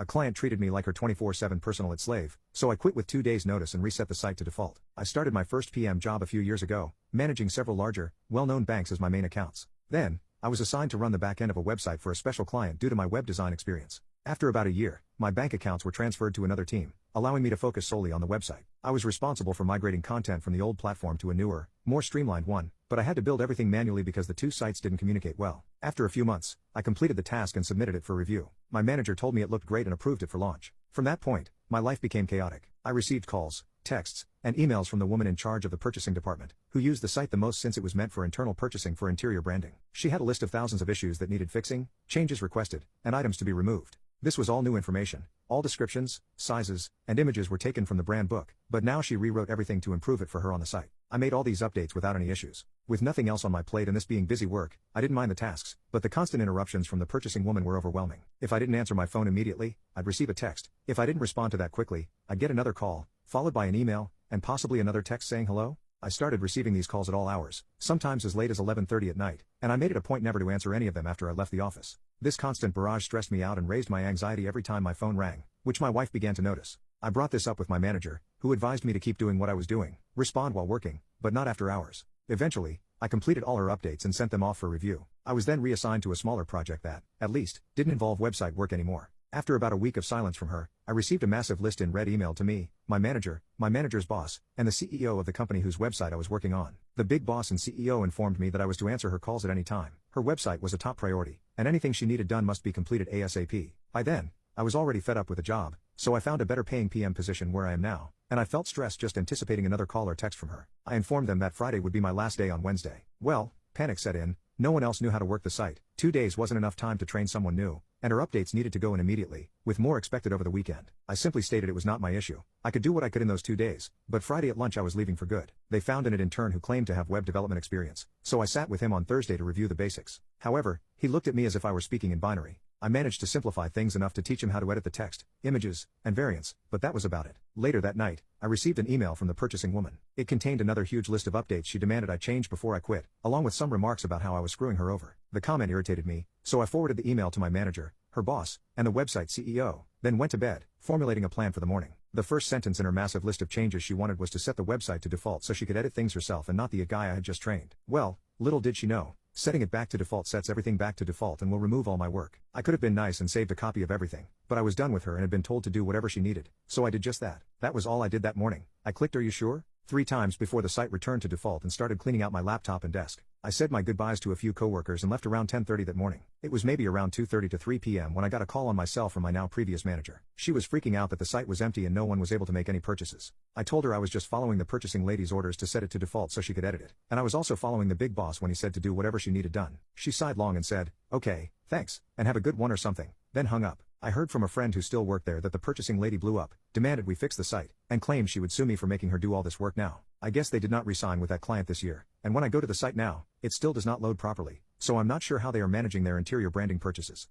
A client treated me like her 24/7 personal slave, so I quit with 2 days' notice and reset the site to default. I started my first PM job a few years ago, managing several larger, well-known banks as my main accounts. Then, I was assigned to run the back end of a website for a special client due to my web design experience. After about a year, my bank accounts were transferred to another team, allowing me to focus solely on the website. I was responsible for migrating content from the old platform to a newer, more streamlined one, but I had to build everything manually because the two sites didn't communicate well. After a few months, I completed the task and submitted it for review. My manager told me it looked great and approved it for launch. From that point, my life became chaotic. I received calls, texts, and emails from the woman in charge of the purchasing department, who used the site the most since it was meant for internal purchasing for interior branding. She had a list of thousands of issues that needed fixing, changes requested, and items to be removed. This was all new information. All descriptions, sizes, and images were taken from the brand book, but now she rewrote everything to improve it for her on the site. I made all these updates without any issues. With nothing else on my plate and this being busy work, I didn't mind the tasks, but the constant interruptions from the purchasing woman were overwhelming. If I didn't answer my phone immediately, I'd receive a text. If I didn't respond to that quickly, I'd get another call, followed by an email, and possibly another text saying hello. I started receiving these calls at all hours, sometimes as late as 11:30 at night, and I made it a point never to answer any of them after I left the office. This constant barrage stressed me out and raised my anxiety every time my phone rang, which my wife began to notice. I brought this up with my manager, who advised me to keep doing what I was doing, respond while working, but not after hours. Eventually, I completed all her updates and sent them off for review. I was then reassigned to a smaller project that, at least, didn't involve website work anymore. After about a week of silence from her, I received a massive list in red email to me, my manager's boss, and the CEO of the company whose website I was working on. The big boss and CEO informed me that I was to answer her calls at any time. Her website was a top priority, and anything she needed done must be completed ASAP. By then, I was already fed up with the job, so I found a better paying PM position where I am now, and I felt stressed just anticipating another call or text from her. I informed them that Friday would be my last day on Wednesday. Well, panic set in. No one else knew how to work the site. 2 days wasn't enough time to train someone new, and her updates needed to go in immediately, with more expected over the weekend. I simply stated it was not my issue. I could do what I could in those 2 days, but Friday at lunch I was leaving for good. They found an intern who claimed to have web development experience, so I sat with him on Thursday to review the basics. However, he looked at me as if I were speaking in binary. I managed to simplify things enough to teach him how to edit the text, images, and variants, but that was about it. Later that night, I received an email from the purchasing woman. It contained another huge list of updates she demanded I change before I quit, along with some remarks about how I was screwing her over. The comment irritated me, so I forwarded the email to my manager, her boss, and the website CEO, then went to bed, formulating a plan for the morning. The first sentence in her massive list of changes she wanted was to set the website to default so she could edit things herself and not the guy I had just trained. Well, little did she know, setting it back to default sets everything back to default and will remove all my work. I could have been nice and saved a copy of everything, but I was done with her and had been told to do whatever she needed, so I did just that. That was all I did that morning. I clicked "Are you sure?" 3 times before the site returned to default and started cleaning out my laptop and desk. I said my goodbyes to a few coworkers and left around 10:30 that morning. It was maybe around 2:30 to 3 p.m. when I got a call on my cell from my now previous manager. She was freaking out that the site was empty and no one was able to make any purchases. I told her I was just following the purchasing lady's orders to set it to default so she could edit it, and I was also following the big boss when he said to do whatever she needed done. She sighed long and said, "Okay, thanks, and have a good one" or something, then hung up. I heard from a friend who still worked there that the purchasing lady blew up, demanded we fix the site, and claimed she would sue me for making her do all this work now. I guess they did not re-sign with that client this year, and when I go to the site now, it still does not load properly, so I'm not sure how they are managing their interior branding purchases.